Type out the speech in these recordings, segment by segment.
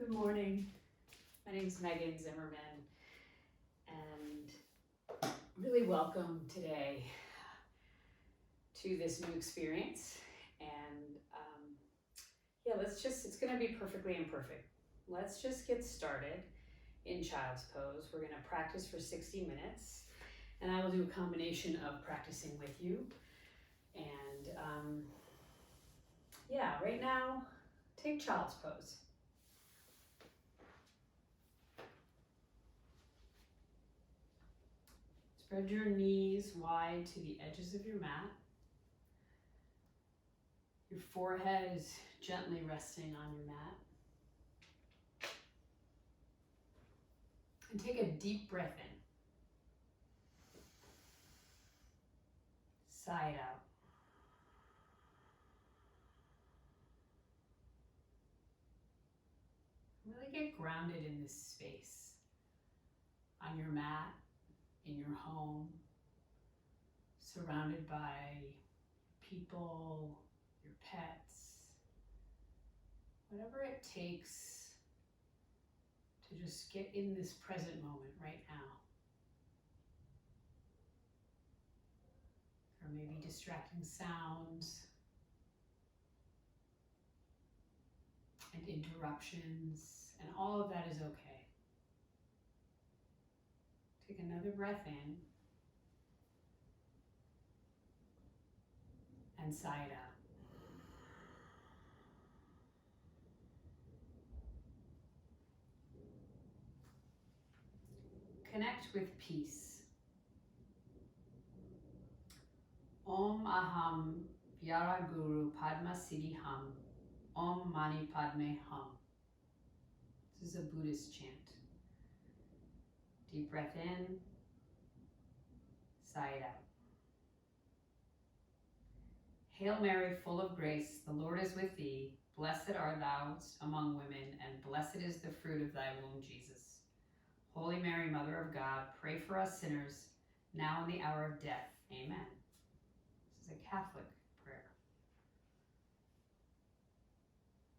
Good morning. My name is Megan Zimmerman, and really welcome today to this new experience. And it's going to be perfectly imperfect. Let's just get started in child's pose. We're going to practice for 60 minutes, and I will do a combination of practicing with you. And right now, take child's pose. Spread your knees wide to the edges of your mat. Your forehead is gently resting on your mat. And take a deep breath in. Sigh it out. Really get grounded in this space. On your mat, in your home, surrounded by people, your pets, whatever it takes to just get in this present moment right now. Or maybe distracting sounds and interruptions, and all of that is okay. Take another breath in and sigh it out. Connect with peace. Om Aham Vyara Guru Padma Siddhi Hum. Om Mani Padme Hum. This is a Buddhist chant. Deep breath in, sigh it out. Hail Mary, full of grace, the Lord is with thee. Blessed art thou among women, and blessed is the fruit of thy womb, Jesus. Holy Mary, Mother of God, pray for us sinners, now and the hour of death. Amen. This is a Catholic prayer.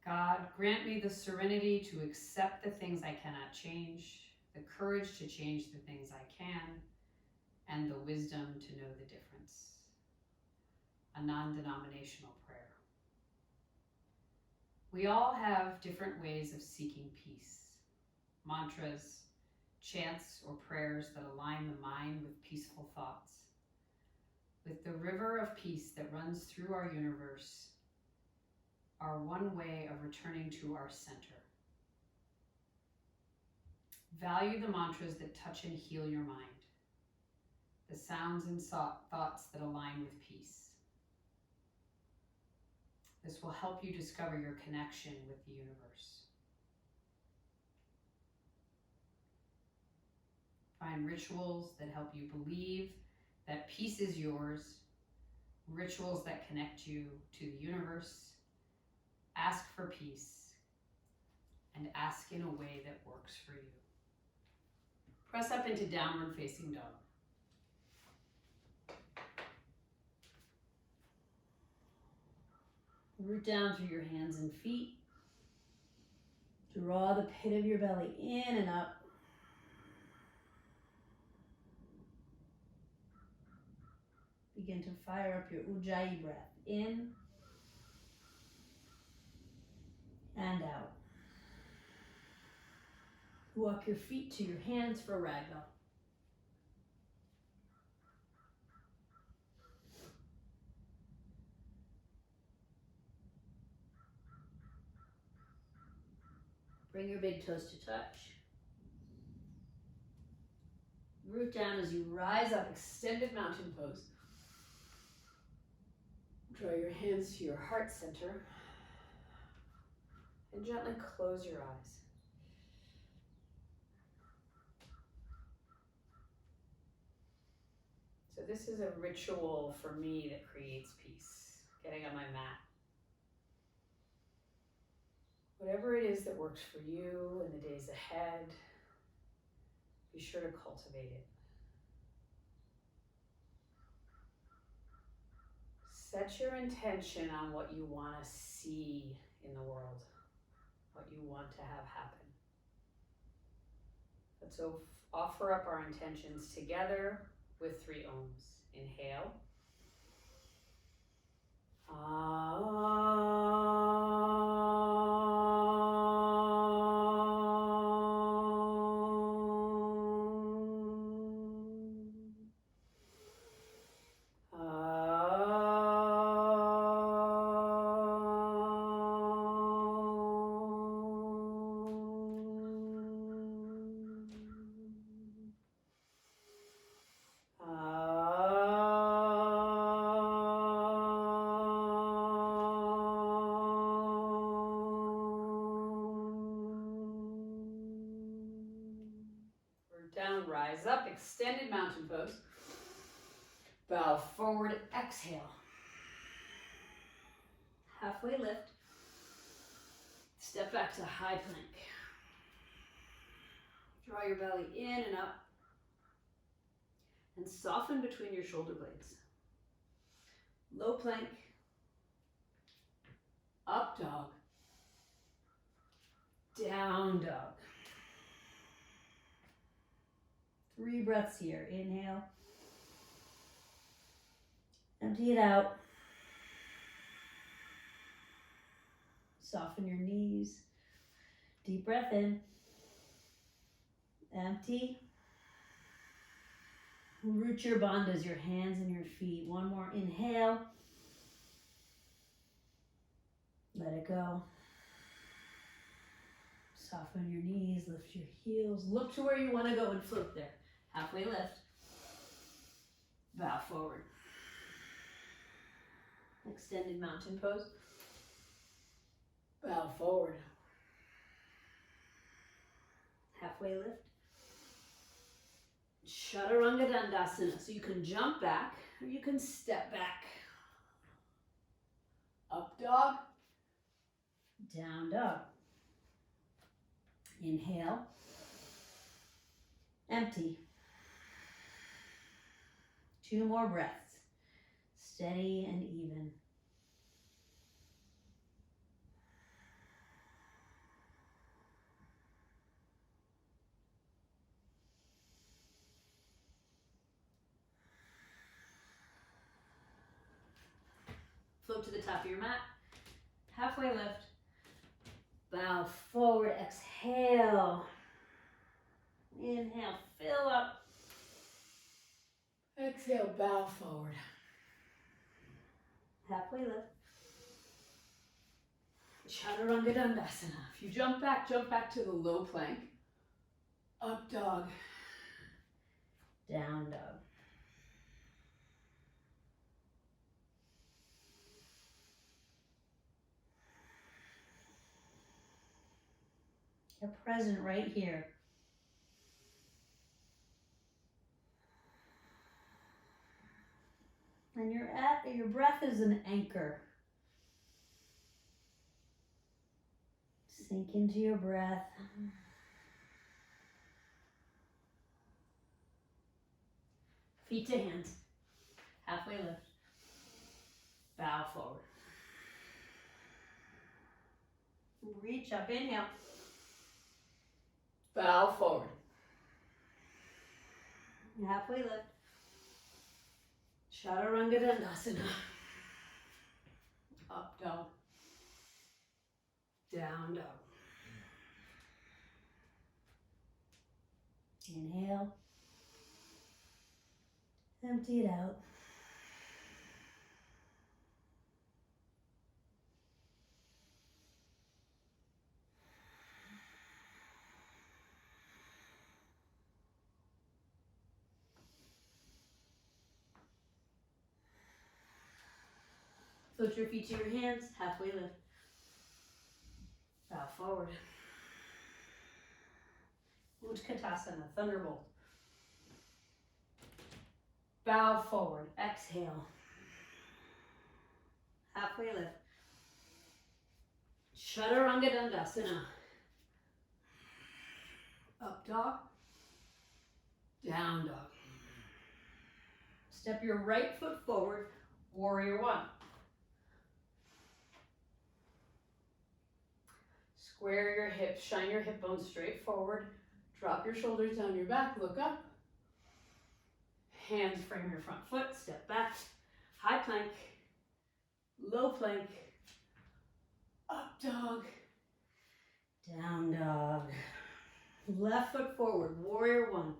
God, grant me the serenity to accept the things I cannot change, the courage to change the things I can, and the wisdom to know the difference. A non-denominational prayer. We all have different ways of seeking peace. Mantras, chants, or prayers that align the mind with peaceful thoughts. With the river of peace that runs through our universe, are one way of returning to our center. Value the mantras that touch and heal your mind, the sounds and thoughts that align with peace. This will help you discover your connection with the universe. Find rituals that help you believe that peace is yours, rituals that connect you to the universe. Ask for peace, and ask in a way that works for you. Press up into downward facing dog. Root down through your hands and feet. Draw the pit of your belly in and up. Begin to fire up your Ujjayi breath in and out. Walk your feet to your hands for ragdoll. Bring your big toes to touch. Root down as you rise up, extended mountain pose. Draw your hands to your heart center and gently close your eyes. So this is a ritual for me that creates peace, getting on my mat. Whatever it is that works for you in the days ahead, be sure to cultivate it. Set your intention on what you want to see in the world. what you want to have happen. So offer up our intentions together with 3 ohms. Inhale. Down, rise up, extended mountain pose. Bow forward, exhale. Halfway lift. Step back to high plank. Draw your belly in and up. And soften between your shoulder blades. Low plank. Up dog. Down dog. 3 breaths here. Inhale. Empty it out. Soften your knees. Deep breath in. Empty. Root your bandhas, your hands and your feet. 1 more inhale. Let it go. Soften your knees, lift your heels. Look to where you want to go and float there. Halfway lift. Bow forward. Extended mountain pose. Bow forward. Halfway lift. Chaturanga Dandasana. So you can jump back or you can step back. Up dog. Down dog. Inhale. Empty. 2 more breaths. Steady and even. Float to the top of your mat. Halfway lift. Bow forward. Exhale. Inhale. Fill up. Exhale. Bow forward. Halfway lift. Chaturanga Dandasana. If you jump back to the low plank. Up dog. Down dog. You're present right here. And your breath is an anchor. Sink into your breath. Feet to hands. Halfway lift. Bow forward. Reach up, inhale. Bow forward. Halfway lift. Chaturanga Dandasana. Up dog. Down dog. Inhale. Empty it out. Float your feet to your hands, halfway lift. Bow forward. Utkatasana, thunderbolt. Bow forward, exhale. Halfway lift. Chaturanga Dandasana. Up dog. Down dog. Step your right foot forward, warrior 1. Square your hips, shine your hip bones straight forward. Drop your shoulders down your back, look up. Hands frame your front foot, step back. High plank, low plank, up dog, down dog. Left foot forward, warrior one.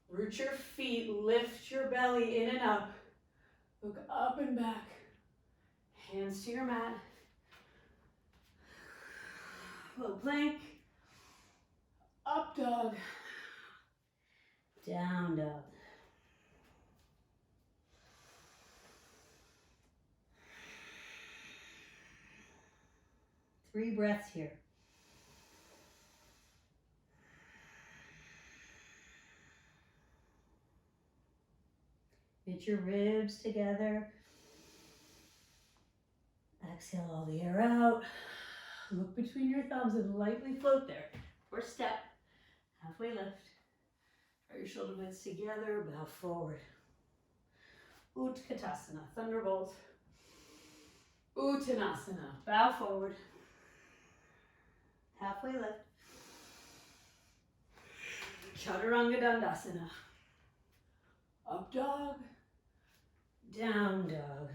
Root your feet, lift your belly in and up. Look up and back. Hands to your mat. Low plank, up dog, down dog. Three breaths here. Get your ribs together. Exhale all the air out. Look between your thumbs and lightly float there. Or step, halfway lift. Draw your shoulder blades together, bow forward. Utkatasana, thunderbolt. Uttanasana, bow forward. Halfway lift. Chaturanga Dandasana. Up dog, down dog.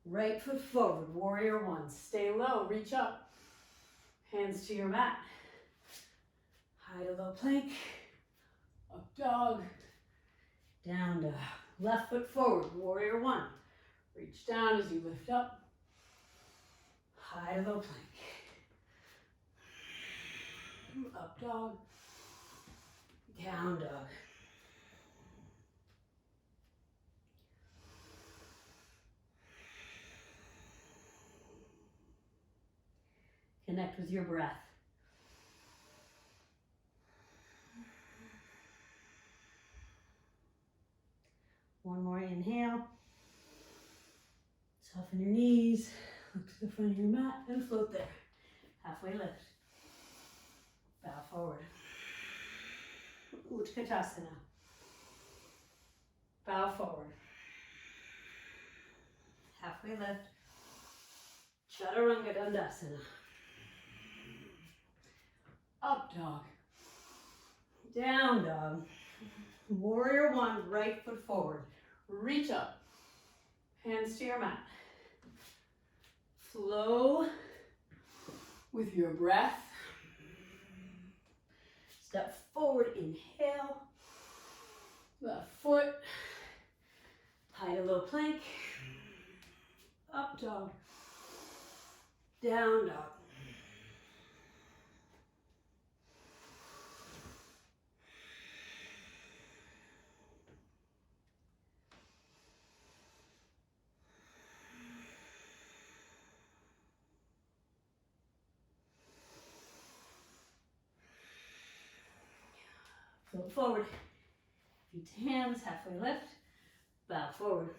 Right foot forward, warrior one. Stay low, reach up. Hands to your mat. High to low plank. Up dog, down dog. Left foot forward, warrior one. Reach down as you lift up. High to low plank. Up dog, down dog. Connect with your breath. One more inhale. Soften your knees. Look to the front of your mat and float there. Halfway lift. Bow forward. Utkatasana. Bow forward. Halfway lift. Chaturanga Dandasana. Up dog. Down dog. Warrior one, right foot forward. Reach up. Hands to your mat. Flow with your breath. Step forward, inhale. Left foot. High to low plank. Up dog. Down dog. Float forward. Feet to hands, halfway lift. Bow forward.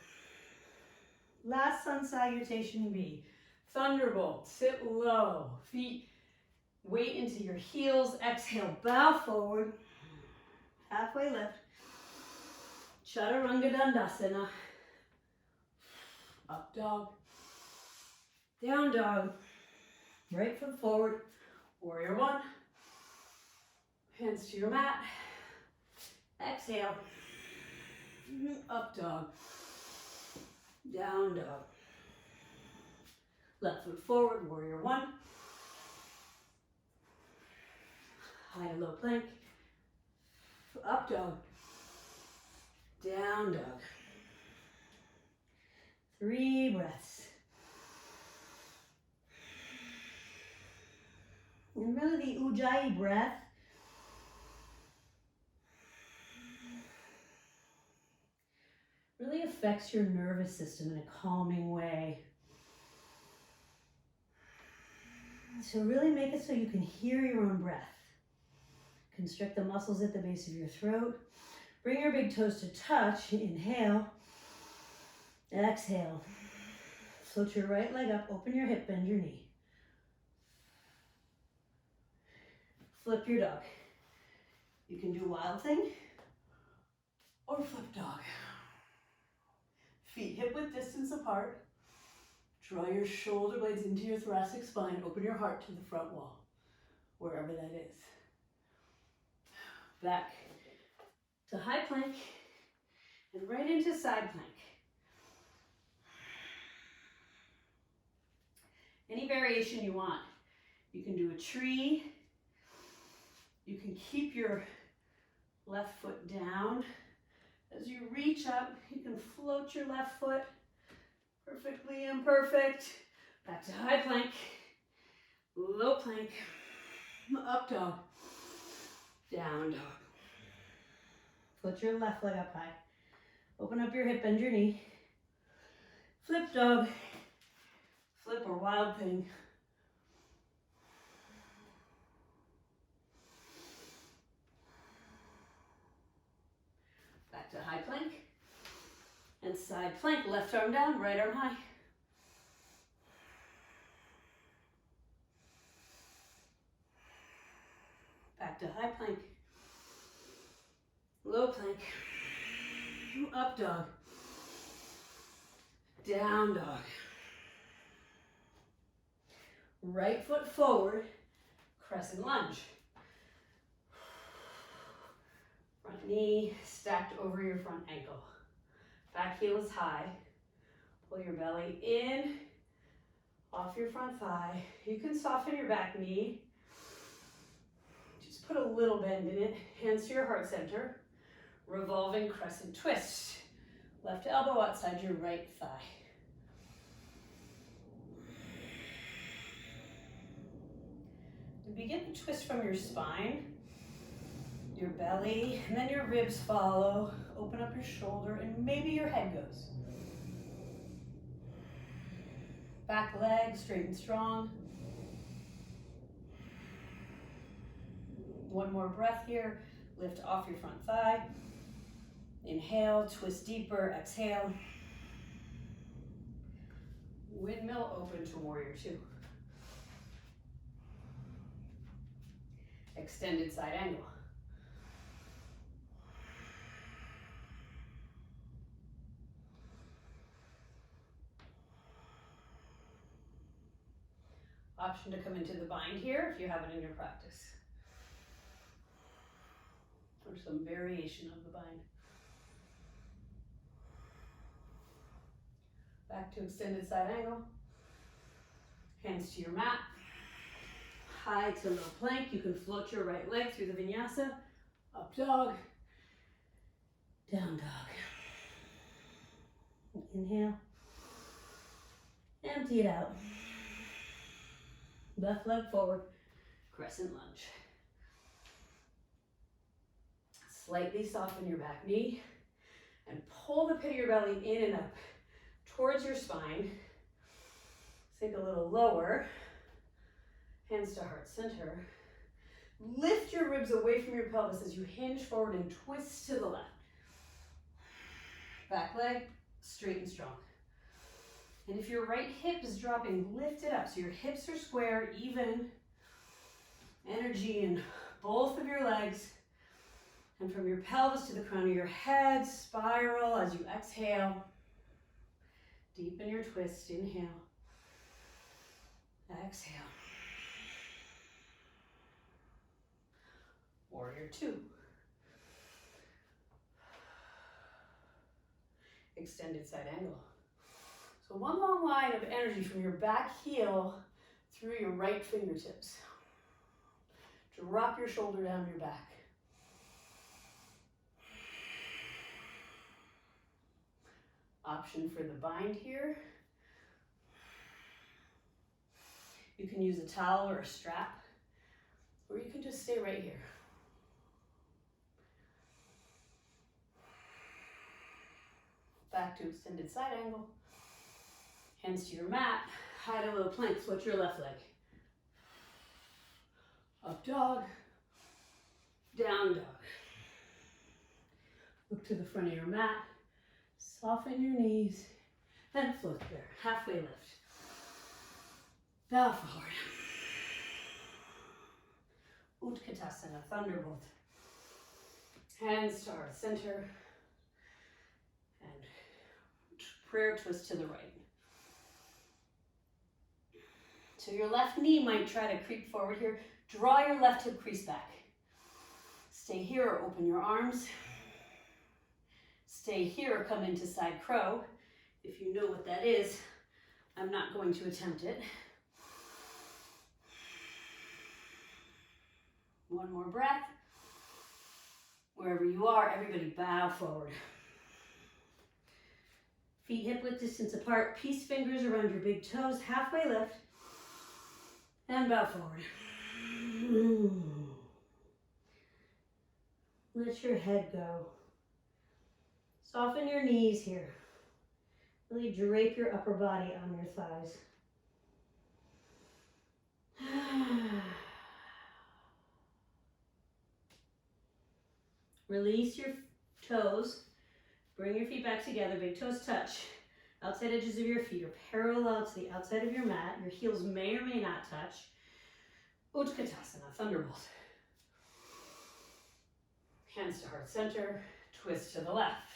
Last sun salutation B. Thunderbolt, sit low. Feet weight into your heels. Exhale, bow forward. Halfway lift. Chaturanga Dandasana. Up dog. Down dog. Right foot forward. Warrior one. Hands to your mat. Exhale. Up dog. Down dog. Left foot forward, warrior one. High to low plank. Up dog. Down dog. 3 breaths. And really the Ujjayi breath really affects your nervous system in a calming way. So really make it so you can hear your own breath. Constrict the muscles at the base of your throat. Bring your big toes to touch. Inhale. Exhale. Float your right leg up. Open your hip, bend your knee. Flip your dog. You can do wild thing or flip dog. Feet hip width distance apart. Draw your shoulder blades into your thoracic spine. Open your heart to the front wall, wherever that is. Back to high plank and right into side plank. Any variation you want. You can do a tree. You can keep your left foot down. As you reach up, you can float your left foot. Perfectly imperfect. Back to high plank. Low plank. Up dog. Down dog. Float your left leg up high. Open up your hip, bend your knee. Flip dog. Flip or wild thing. Back to high plank. And side plank, left arm down, right arm high. Back to high plank. Low plank. Up dog. Down dog. Right foot forward, crescent lunge. Front knee stacked over your front ankle. Back heel is high. Pull your belly in, off your front thigh. You can soften your back knee. Just put a little bend in it. Hands to your heart center. Revolving crescent twist. Left elbow outside your right thigh. And begin to twist from your spine, your belly, and then your ribs follow. Open up your shoulder, and maybe your head goes. Back leg straight and strong. One more breath here. Lift off your front thigh. Inhale, twist deeper, exhale. Windmill open to warrior two. Extended side angle. Option to come into the bind here if you have it in your practice. Or some variation of the bind. Back to extended side angle. Hands to your mat. High to low plank. You can float your right leg through the vinyasa. Up dog. Down dog. Inhale. Empty it out. Left leg forward. Crescent lunge. Slightly soften your back knee and pull the pit of your belly in and up towards your spine. Sink a little lower. Hands to heart center. Lift your ribs away from your pelvis as you hinge forward and twist to the left. Back leg straight and strong. And if your right hip is dropping, lift it up so your hips are square, even. Energy in both of your legs. And from your pelvis to the crown of your head, spiral as you exhale. Deepen your twist, inhale. Exhale. Warrior two. Extended side angle. So one long line of energy from your back heel through your right fingertips. Drop your shoulder down your back. Option for the bind here. You can use a towel or a strap, or you can just stay right here. Back to extended side angle. Hands to your mat, high to low plank, float your left leg. Up dog, down dog. Look to the front of your mat, soften your knees, and float there, halfway lift. Bow forward. Utkatasana, thunderbolt. Hands to heart center, and prayer twist to the right. So your left knee might try to creep forward here. Draw your left hip crease back. Stay here or open your arms. Stay here or come into side crow. If you know what that is, I'm not going to attempt it. One more breath. Wherever you are, everybody bow forward. Feet hip width distance apart. Peace fingers around your big toes. Halfway lift. And bow forward. Let your head go. Soften your knees here. Really drape your upper body on your thighs. Release your toes. Bring your feet back together. Big toes touch. Outside edges of your feet are parallel to the outside of your mat. Your heels may or may not touch. Utkatasana, Thunderbolt. Hands to heart center. Twist to the left.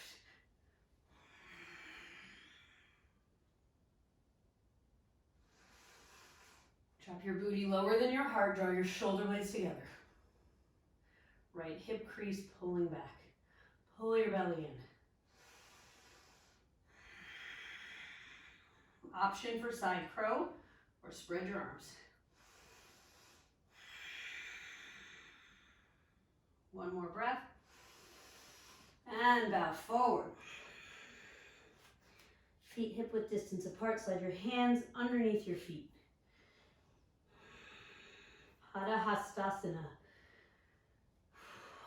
Drop your booty lower than your heart. Draw your shoulder blades together. Right hip crease pulling back. Pull your belly in. Option for side crow or spread your arms. One more breath. And bow forward. Feet hip width distance apart. Slide your hands underneath your feet. Pada Hastasana.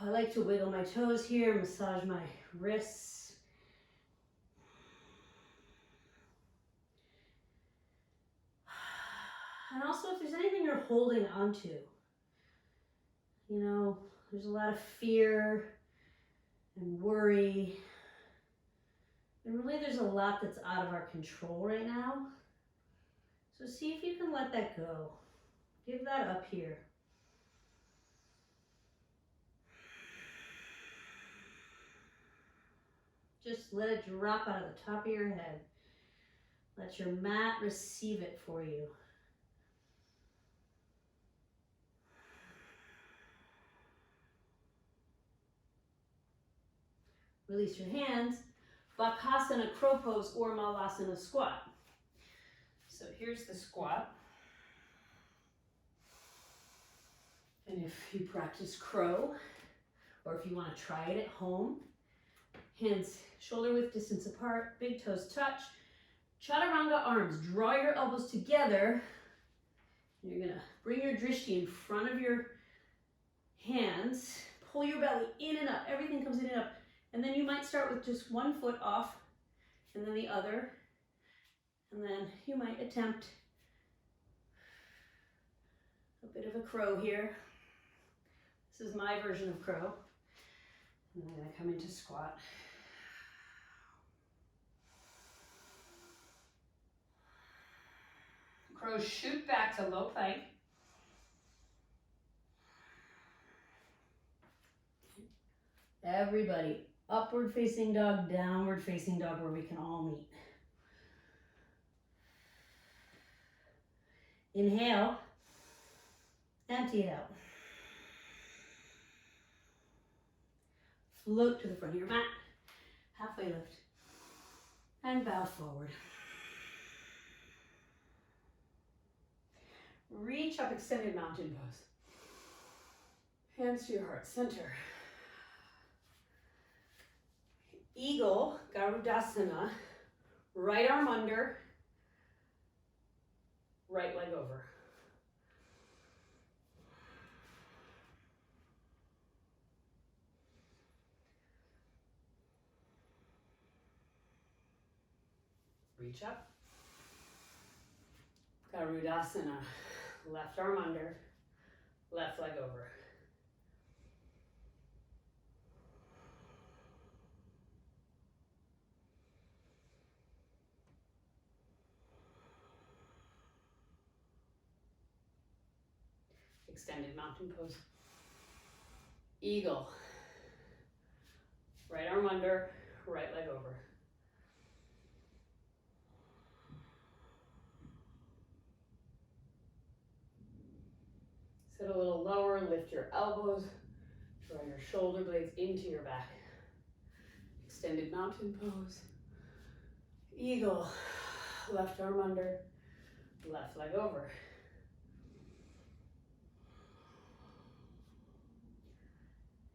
I like to wiggle my toes here, massage my wrists. And also, if there's anything you're holding onto, you know, there's a lot of fear and worry. And really, there's a lot that's out of our control right now. So see if you can let that go. Give that up here. Just let it drop out of the top of your head. Let your mat receive it for you. Release your hands. Bakasana, crow pose, or Malasana squat. So here's the squat. And if you practice crow, or if you want to try it at home, hands shoulder width distance apart, big toes touch. Chaturanga arms, draw your elbows together. You're gonna bring your drishti in front of your hands, pull your belly in and up, everything comes in and up. And then you might start with just one foot off, and then the other. And then you might attempt a bit of a crow here. This is my version of crow. And then I'm gonna come into squat. Crows shoot back to low plank. Everybody, upward facing dog, downward facing dog, where we can all meet. Inhale, empty it out. Float to the front of your mat, halfway lift, and bow forward. Reach up, extended mountain pose. Hands to your heart center. Eagle, Garudasana, right arm under, right leg over. Reach up. Garudasana, left arm under, left leg over. Extended mountain pose. Eagle. Right arm under, right leg over. Sit a little lower, lift your elbows, draw your shoulder blades into your back. Extended mountain pose. Eagle, left arm under, left leg over.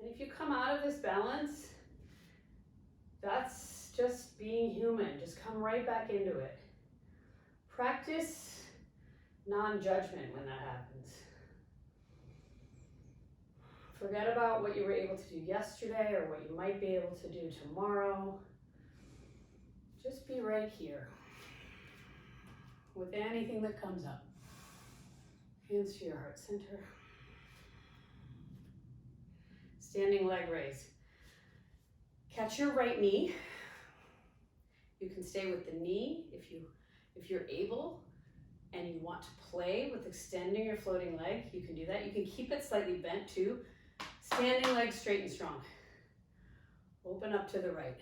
And if you come out of this balance, that's just being human. Just come right back into it. Practice non-judgment when that happens. Forget about what you were able to do yesterday or what you might be able to do tomorrow. Just be right here with anything that comes up. Hands to your heart center. Standing leg raise. Catch your right knee. You can stay with the knee if you're able and you want to play with extending your floating leg, you can do that. You can keep it slightly bent too. Standing leg straight and strong. Open up to the right.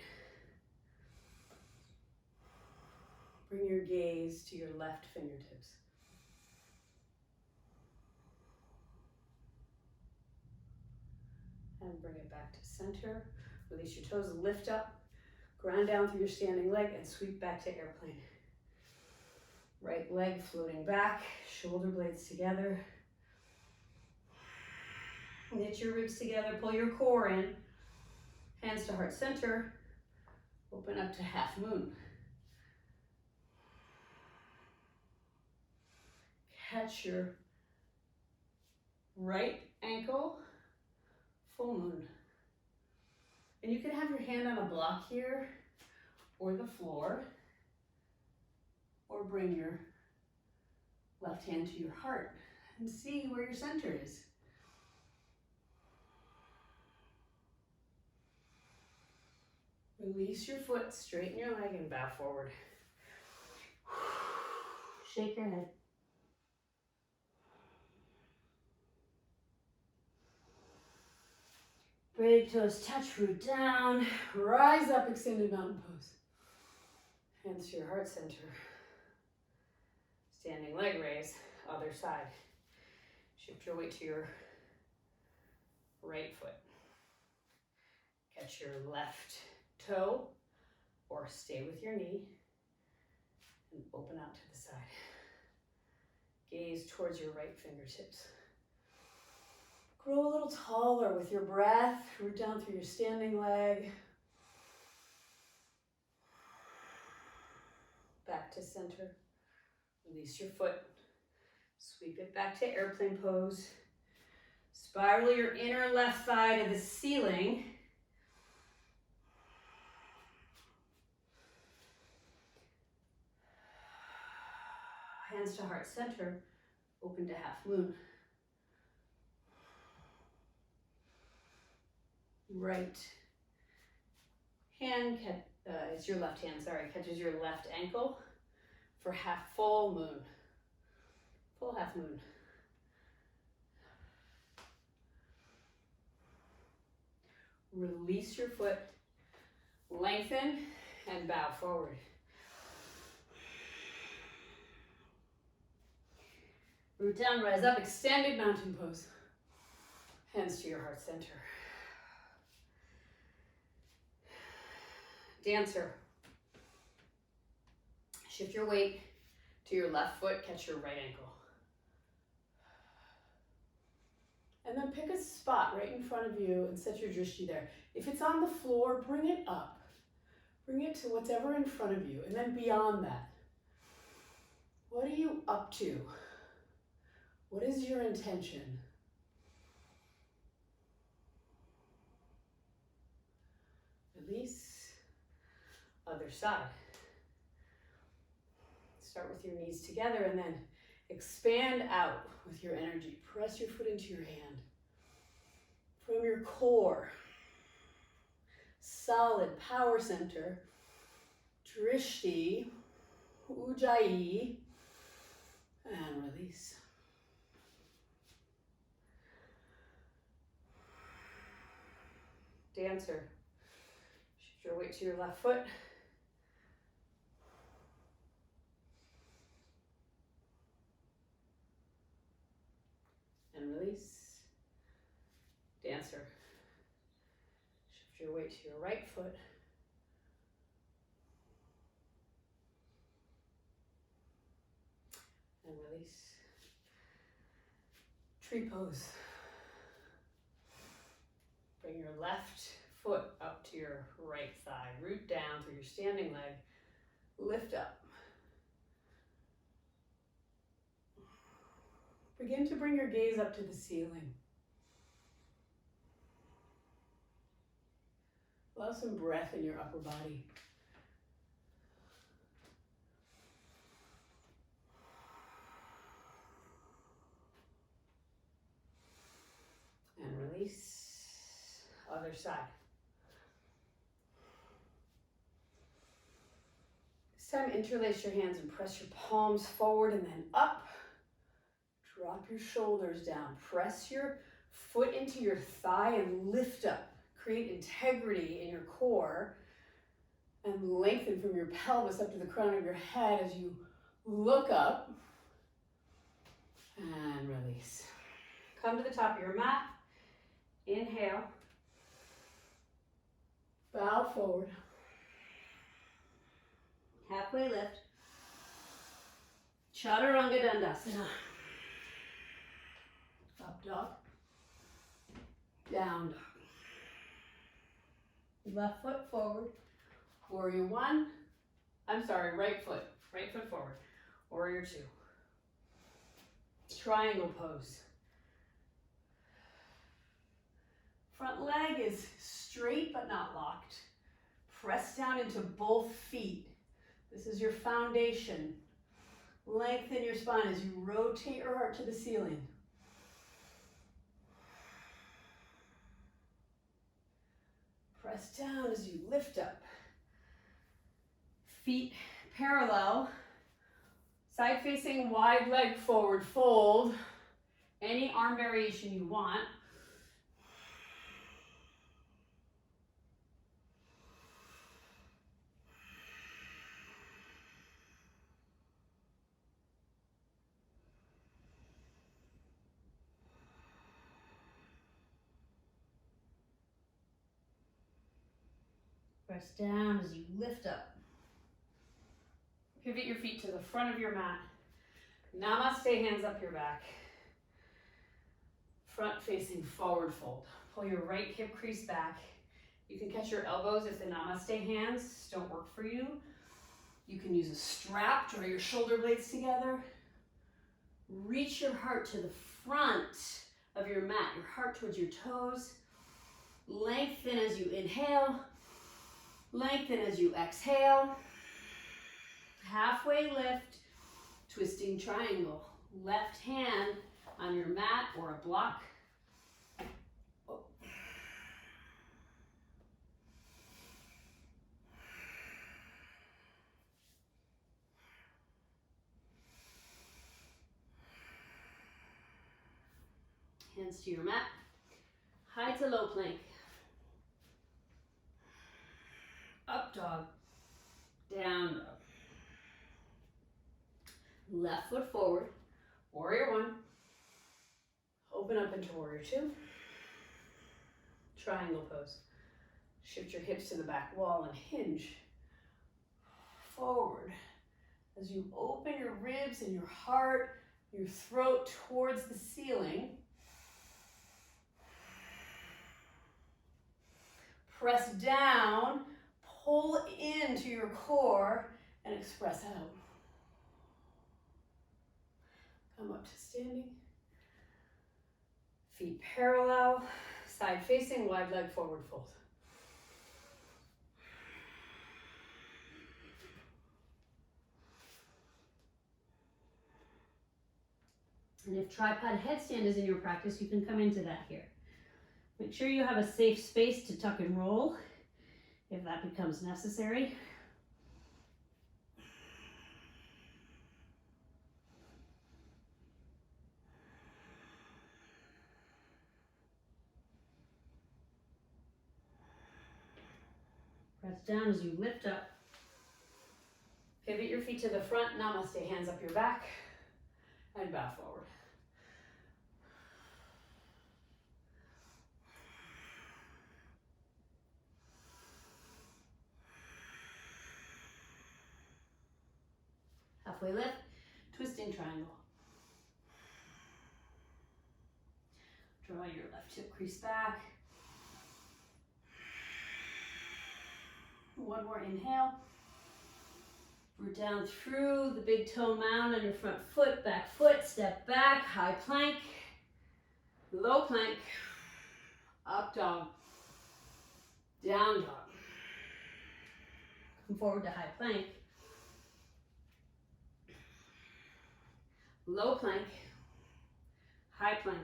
Bring your gaze to your left fingertips. And bring it back to center. Release your toes, lift up, ground down through your standing leg and sweep back to airplane. Right leg floating back, shoulder blades together. Knit your ribs together, pull your core in. Hands to heart center. Open up to half moon. Catch your right ankle, full moon. And you can have your hand on a block here, or the floor, or bring your left hand to your heart and see where your center is. Release your foot, straighten your leg, and bow forward. Shake your head. Big toes touch, root down. Rise up, extended mountain pose. Hands to your heart center. Standing leg raise, other side. Shift your weight to your right foot. Catch your left toe or stay with your knee and open out to the side. Gaze towards your right fingertips. Grow a little taller with your breath. Root down through your standing leg. Back to center. Release your foot. Sweep it back to airplane pose. Spiral your inner left thigh to the ceiling. Hands to heart center. Open to half moon. Right hand, it's your left hand, sorry, catches your left ankle for half full moon. Full half moon. Release your foot, lengthen, and bow forward. Root down, rise up, extended mountain pose. Hands to your heart center. Dancer. Shift your weight to your left foot, catch your right ankle. And then pick a spot right in front of you and set your drishti there. If it's on the floor, bring it up. Bring it to whatever in front of you. And then beyond that, what are you up to? What is your intention? Release. Other side. Start with your knees together and then expand out with your energy. Press your foot into your hand. From your core, solid power center, drishti, ujjayi, and release. Dancer. Shift your weight to your left foot. And release. Shift your weight to your right foot. And release. Tree pose. Bring your left foot up to your right thigh. Root down through your standing leg. Lift up. Begin to bring your gaze up to the ceiling. Allow some breath in your upper body. And release. Other side. This time interlace your hands and press your palms forward and then up. Drop your shoulders down. Press your foot into your thigh and lift up. Create integrity in your core and lengthen from your pelvis up to the crown of your head as you look up and release. Come to the top of your mat. Inhale. Bow forward. Halfway lift. Chaturanga Dandasana. Up dog. Down dog. Left foot forward. Warrior one. Right foot. Right foot forward. Warrior two. Triangle pose. Front leg is straight but not locked. Press down into both feet. This is your foundation. Lengthen your spine as you rotate your heart to the ceiling. Press down as you lift up. Feet parallel. Side facing wide leg forward fold. Any arm variation you want. Press down as you lift up. Pivot your feet to the front of your mat. Namaste, hands up your back. Front facing forward fold. Pull your right hip crease back. You can catch your elbows if the Namaste hands don't work for you. You can use a strap to draw your shoulder blades together. Reach your heart to the front of your mat, your heart towards your toes. Lengthen as you inhale. Lengthen as you exhale. Halfway lift, twisting triangle. Left hand on your mat or a block. Oh. Hands to your mat. High to low plank. Up dog, down dog. Left foot forward, warrior one. Open up into warrior two. Triangle pose. Shift your hips to the back wall and hinge forward as you open your ribs and your heart, your throat towards the ceiling. Press down. Pull into your core and express out. Come up to standing. Feet parallel, side facing, wide leg forward fold. And if tripod headstand is in your practice, you can come into that here. Make sure you have a safe space to tuck and roll if that becomes necessary. Press down as you lift up. Pivot your feet to the front. Namaste, hands up your back. And bow forward. halfway lift, twisting triangle. Draw your left hip crease back. One more inhale. Root down through the big toe mound on your front foot, back foot, step back, high plank, low plank, up dog, down dog. Come forward to high plank, low plank, high plank,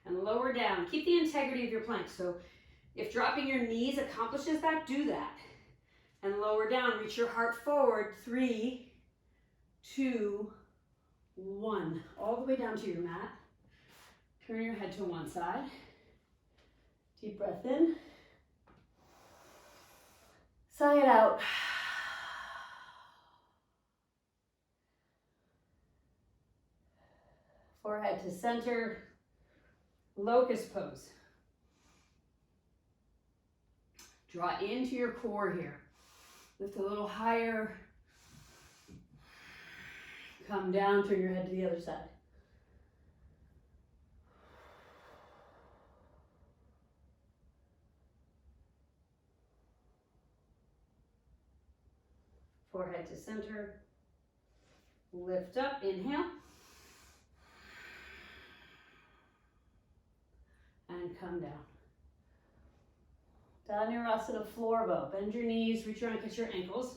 and lower down. Keep the integrity of your plank. So if dropping your knees accomplishes that, do that. And lower down, reach your heart forward. 3, 2, 1. All the way down to your mat. Turn your head to one side. Deep breath in. Sigh it out. Forehead to center. Locust pose. Draw into your core here. Lift a little higher. Come down, turn your head to the other side. Forehead to center. Lift up, inhale. And come down. Dhanurasana floor bow. Bend your knees, reach around, catch your ankles.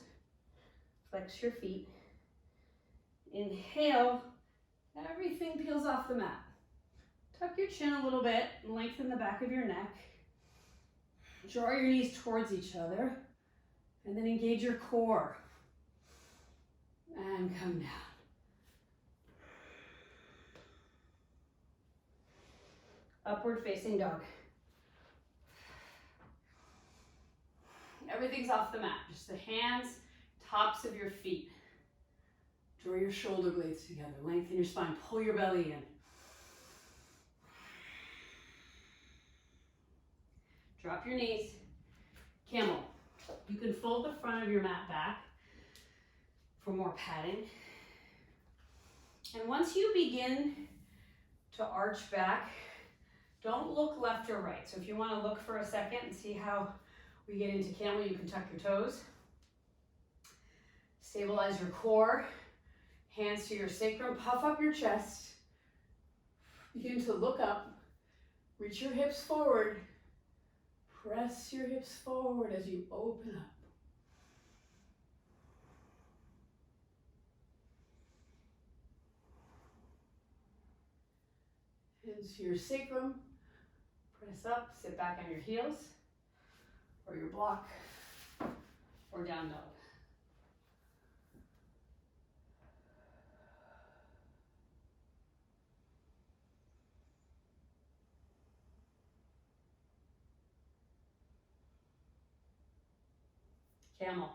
Flex your feet. Inhale, everything peels off the mat. Tuck your chin a little bit and lengthen the back of your neck. Draw your knees towards each other. And then engage your core. And come down. Upward facing dog. Everything's off the mat. Just the hands, tops of your feet. Draw your shoulder blades together. Lengthen your spine. Pull your belly in. Drop your knees. Camel. You can fold the front of your mat back for more padding. And once you begin to arch back, don't look left or right. So if you want to look for a second and see how we get into camel, you can tuck your toes. Stabilize your core. Hands to your sacrum. Puff up your chest. Begin to look up. Reach your hips forward. Press your hips forward as you open up. Hands to your sacrum. Press up. Sit back on your heels. Or your block, or down dog. Camel.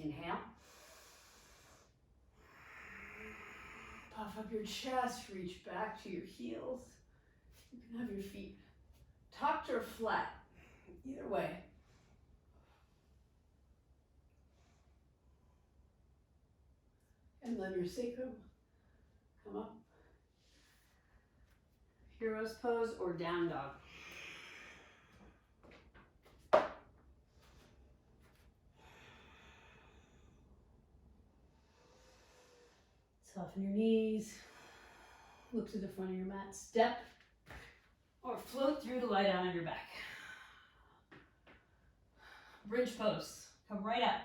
Inhale. Puff up your chest, reach back to your heels. You can have your feet tucked or flat, either way. And let your sacrum come up. Hero's pose or down dog. Soften your knees. Look to the front of your mat. Step or float through to lie down on your back. Bridge pose. Come right up.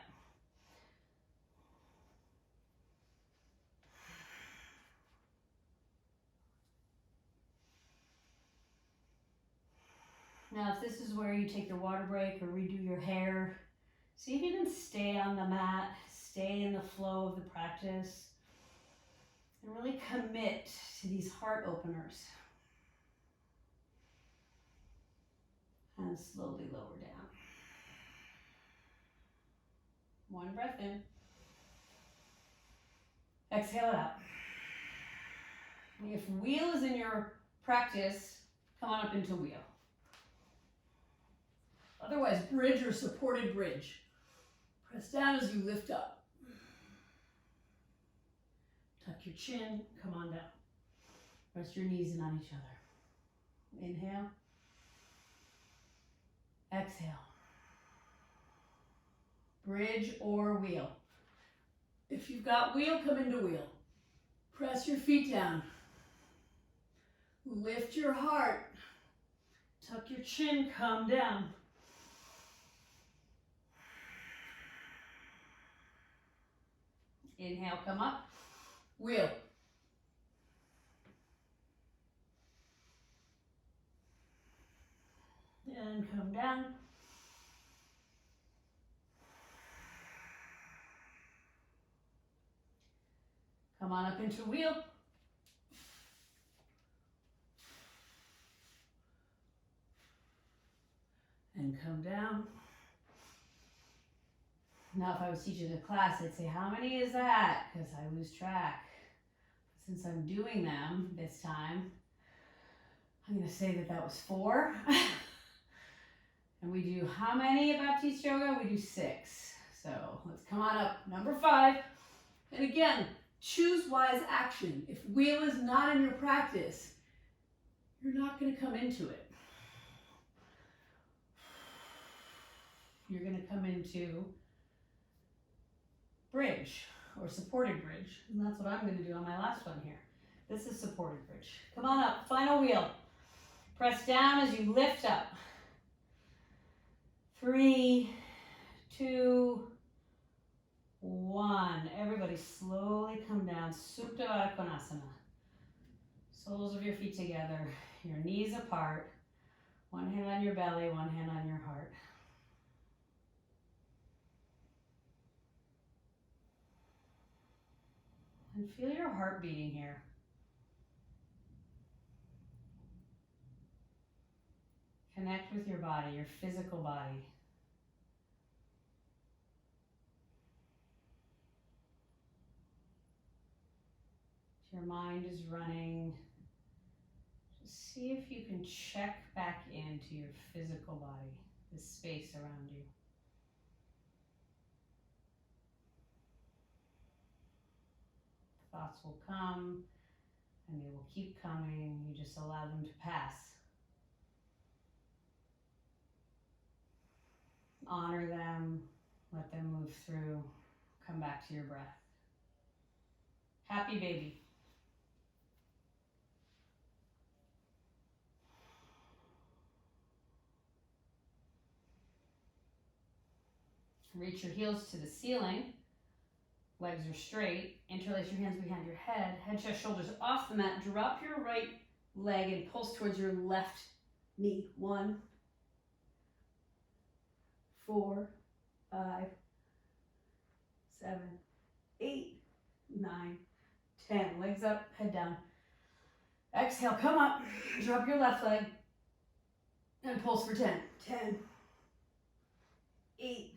Now, if this is where you take your water break or redo your hair, see if you can stay on the mat, stay in the flow of the practice, and really commit to these heart openers. And slowly lower down. One breath in. Exhale it out. If wheel is in your practice, come on up into wheel. Otherwise, bridge or supported bridge. Press down as you lift up. Tuck your chin, come on down. Rest your knees in on each other. Inhale. Exhale. Bridge or wheel. If you've got wheel, come into wheel. Press your feet down. Lift your heart. Tuck your chin, come down. Inhale, come up. Wheel. And come down. Come on up into wheel. And come down. Now if I was teaching a class, I'd say, how many is that? Because I lose track. Since I'm doing them this time, I'm going to say that that was 4. And we do how many at Baptiste Yoga? We do 6. So let's come on up. Number 5. And again, choose wise action. If wheel is not in your practice, you're not going to come into it. You're going to come into bridge or supported bridge. And that's what I'm going to do on my last one here. This is supported bridge. Come on up. Final wheel. Press down as you lift up. 3, 2, 1. Everybody slowly come down. Supta Baddha Konasana. Soles of your feet together. Your knees apart. One hand on your belly, one hand on your heart. And feel your heart beating here. Connect with your body, your physical body. If your mind is running, just see if you can check back into your physical body, the space around you. Thoughts will come and they will keep coming. You just allow them to pass. Honor them, let them move through, come back to your breath. Happy baby. Reach your heels to the ceiling. Legs are straight. Interlace your hands behind your head. Head, chest, shoulders off the mat. Drop your right leg and pulse towards your left knee. 1, 4, 5, 7, 8, 9, 10. Legs up, head down. Exhale, come up. Drop your left leg and pulse for 10. 10, 8,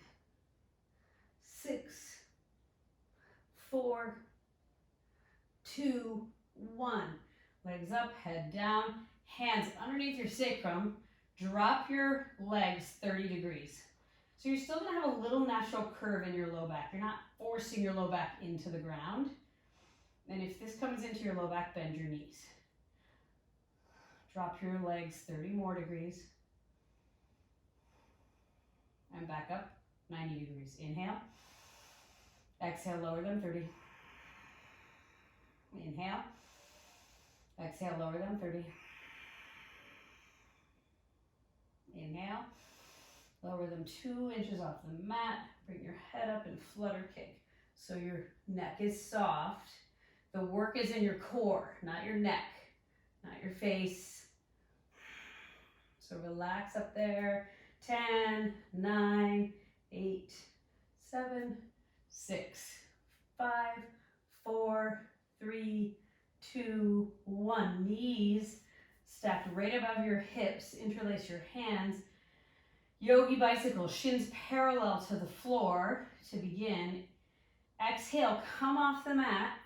6, 4, 2, 1. Legs up, head down, hands underneath your sacrum. Drop your legs 30 degrees. So you're still gonna have a little natural curve in your low back. You're not forcing your low back into the ground. And if this comes into your low back, bend your knees. Drop your legs 30 more degrees. And back up 90 degrees. Inhale. Exhale, lower them 30. Inhale. Exhale, lower them 30. Inhale. Lower them 2 inches off the mat. Bring your head up and flutter kick. So your neck is soft. The work is in your core, not your neck, not your face. So relax up there. 10, 9, 8, 7, 6, 5, 4, 3, 2, 1. Knees stacked right above your hips. Interlace your hands. Yogi bicycle, shins parallel to the floor to begin. Exhale, come off the mat.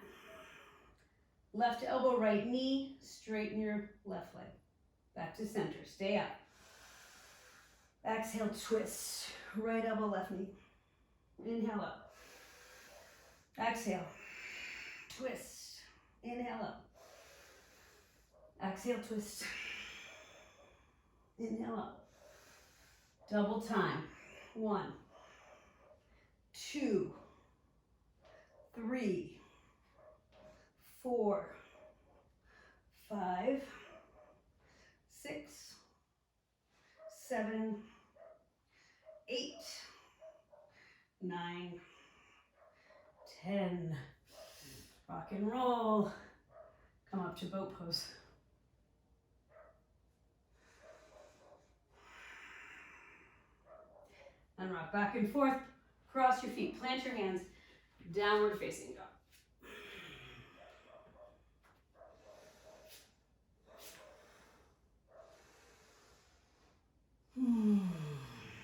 Left elbow, right knee. Straighten your left leg. Back to center. Stay up. Exhale, twist. Right elbow, left knee. Inhale up. Exhale. Twist. Inhale up. Exhale, twist. Inhale up. Double time. 1, 2, 3, 4, 5, 6, 7, 8, 9, 10. Rock and roll. Come up to boat pose. And rock back and forth. Cross your feet. Plant your hands. Downward facing dog.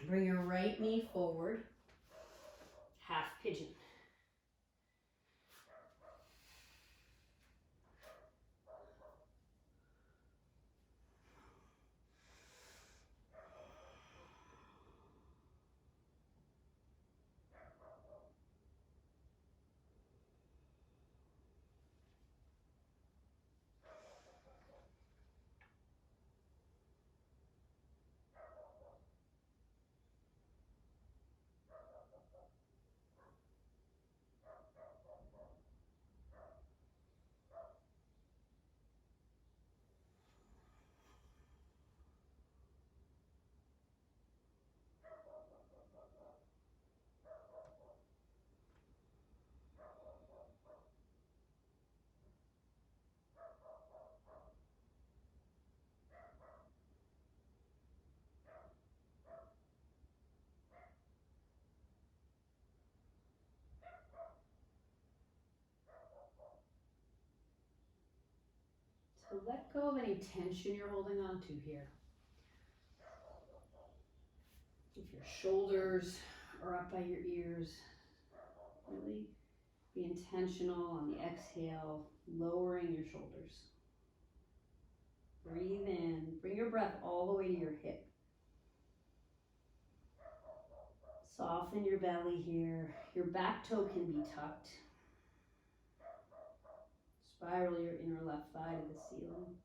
Bring your right knee forward. Half pigeon. So let go of any tension you're holding on to here. If your shoulders are up by your ears, really be intentional on the exhale, lowering your shoulders. Breathe in, bring your breath all the way to your hip. Soften your belly here. Your back toe can be tucked. Spiral your inner left thigh to the ceiling.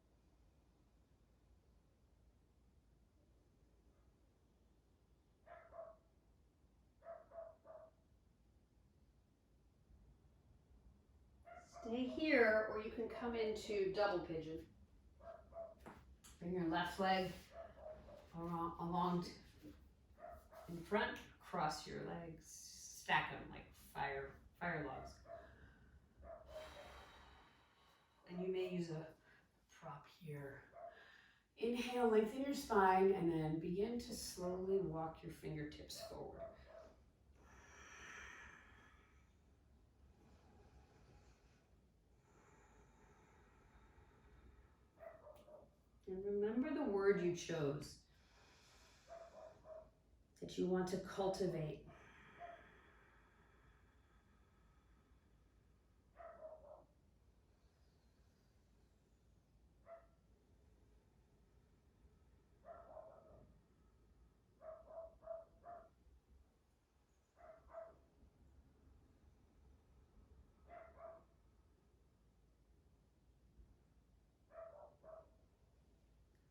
Stay here, or you can come into double pigeon. Bring your left leg along in front. Cross your legs. Stack them like fire logs. And you may use a prop here. Inhale, lengthen your spine, and then begin to slowly walk your fingertips forward. And remember the word you chose that you want to cultivate.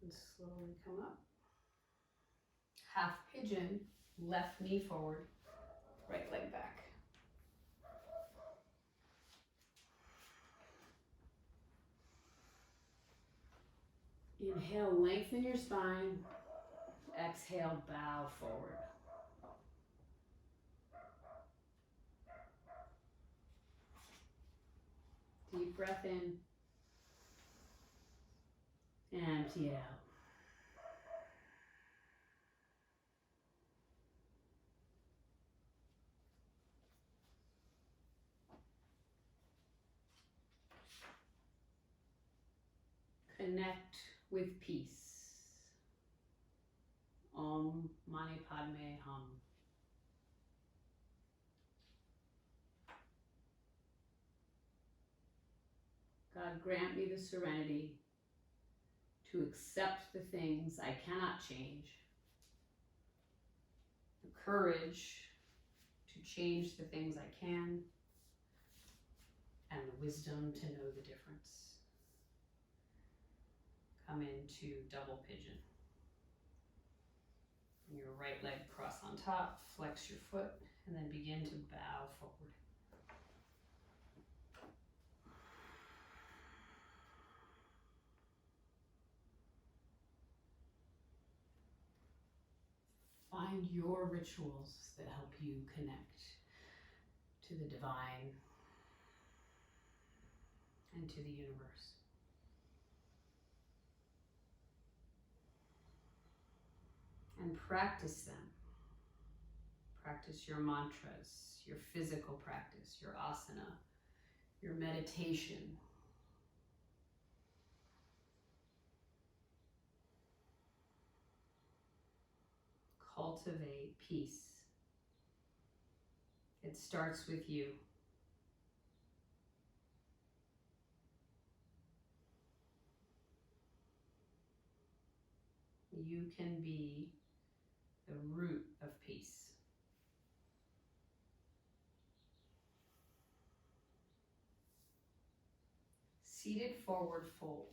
And slowly come up. Half pigeon, left knee forward, right leg back. Inhale, lengthen your spine. Exhale, bow forward. Deep breath in. Empty it out. Connect with peace. Om Mani Padme Hum. God grant me the serenity to accept the things I cannot change, the courage to change the things I can, and the wisdom to know the difference. Come into double pigeon. Your right leg cross on top, flex your foot, and then begin to bow forward. Find your rituals that help you connect to the divine and to the universe. And practice them. Practice your mantras, your physical practice, your asana, your meditation. Cultivate peace. It starts with you. You can be the root of peace. Seated forward fold.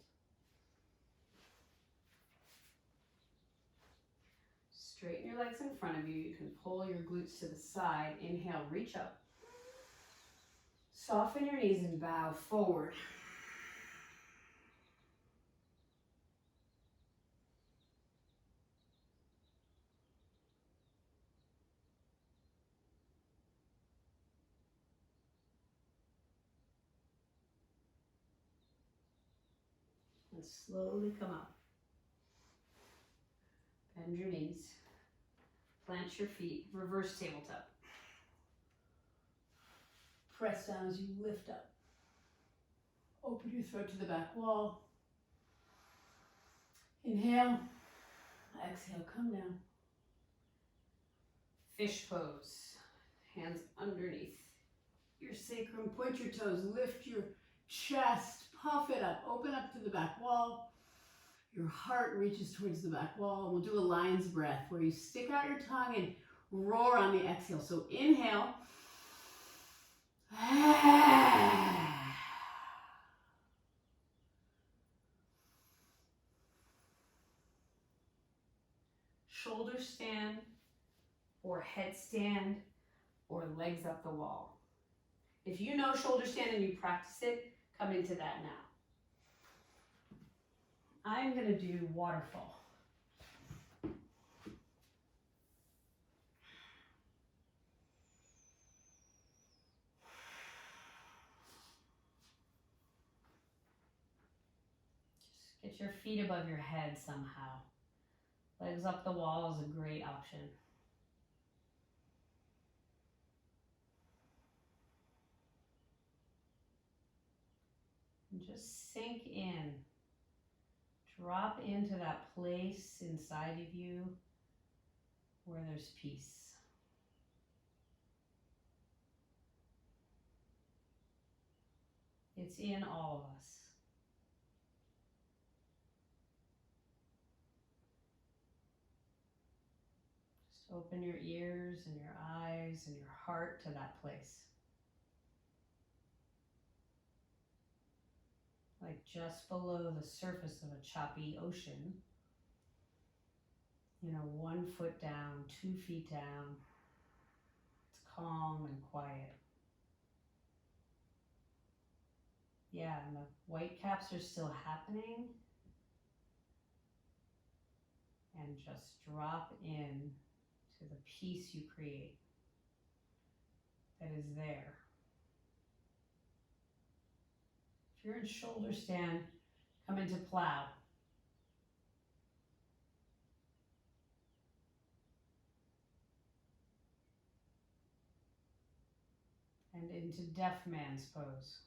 Straighten your legs in front of you. You can pull your glutes to the side. Inhale, reach up. Soften your knees and bow forward. And slowly come up. Bend your knees. Plant your feet. Reverse tabletop. Press down as you lift up. Open your throat to the back wall. Inhale. Exhale, come down. Fish pose. Hands underneath your sacrum. Point your toes. Lift your chest. Puff it up. Open up to the back wall. Your heart reaches towards the back wall. We'll do a lion's breath where you stick out your tongue and roar on the exhale. So inhale. Shoulder stand or headstand or legs up the wall. If you know shoulder stand and you practice it, come into that now. I'm going to do waterfall. Just get your feet above your head somehow. Legs up the wall is a great option. And just sink in. Drop into that place inside of you where there's peace. It's in all of us. Just open your ears and your eyes and your heart to that place. Like just below the surface of a choppy ocean. 1 foot down, 2 feet down. It's calm and quiet. Yeah, and the white caps are still happening. And just drop in to the peace you create that is there. If you're in shoulder stand, come into plow. And into deaf man's pose.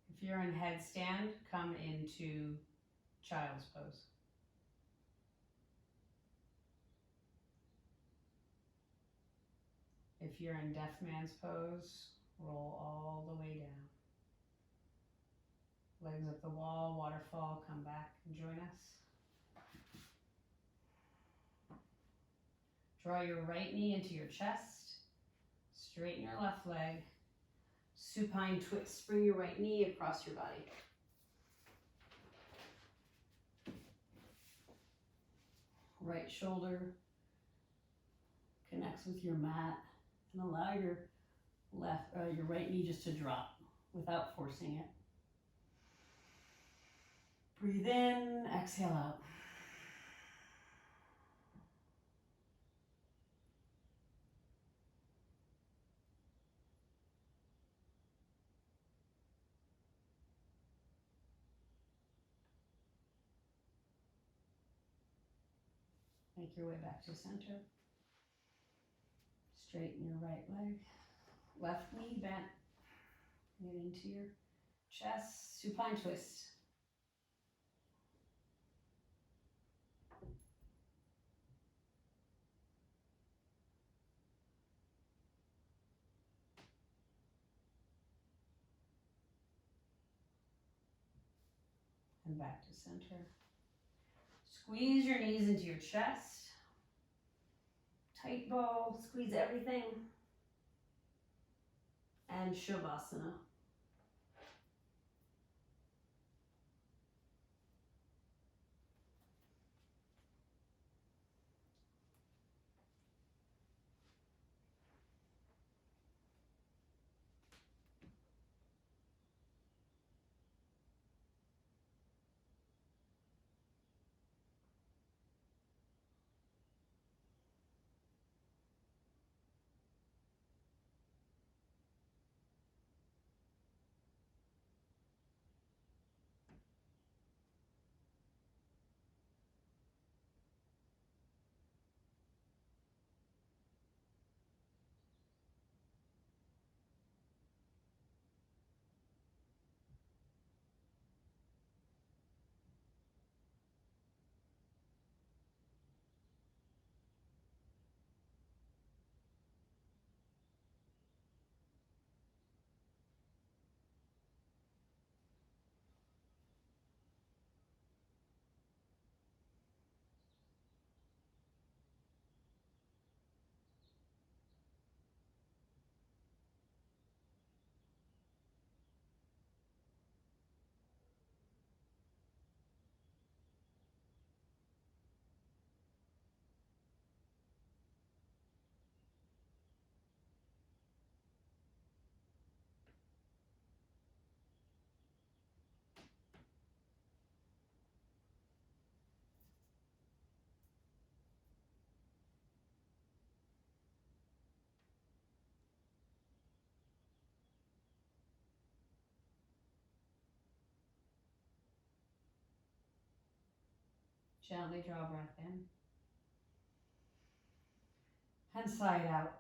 If you're in headstand, come into child's pose. If you're in deaf man's pose, roll all the way down. Legs up the wall, waterfall, come back and join us. Draw your right knee into your chest. Straighten your left leg. Supine twist. Bring your right knee across your body. Right shoulder connects with your mat, and allow your your right knee just to drop without forcing it. Breathe in, exhale out. Make your way back to center. Straighten your right leg. Left knee bent. Get into your chest. Supine twist. And back to center. Squeeze your knees into your chest. Tight bow. Squeeze everything. And Shavasana. Gently draw breath in. And sigh it out.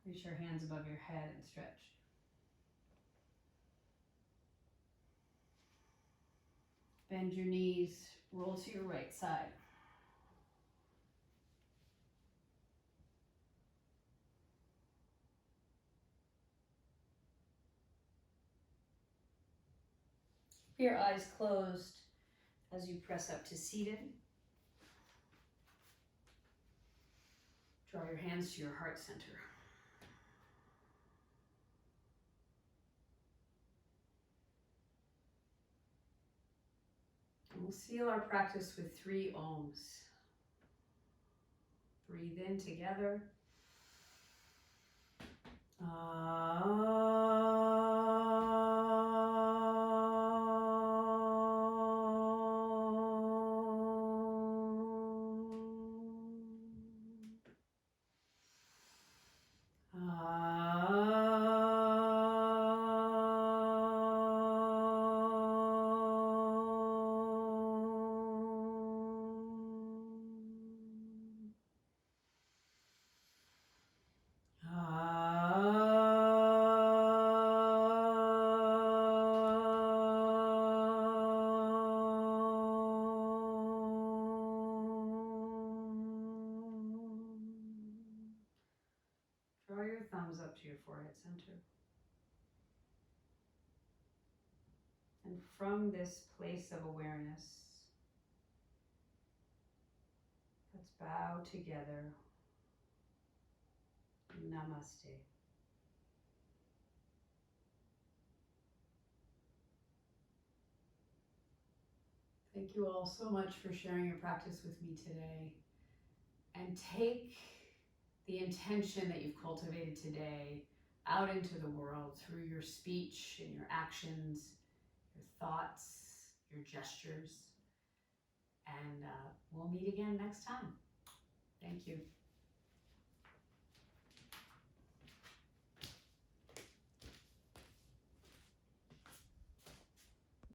Reach your hands above your head and stretch. Bend your knees, roll to your right side. Your eyes closed as you press up to seated. Draw your hands to your heart center. And we'll seal our practice with 3 ohms. Breathe in together. Draw your thumbs up to your forehead center. And from this place of awareness, Bow together. Namaste. Thank you all so much for sharing your practice with me today. And take the intention that you've cultivated today out into the world through your speech and your actions, your thoughts, your gestures. And we'll meet again next time. Thank you.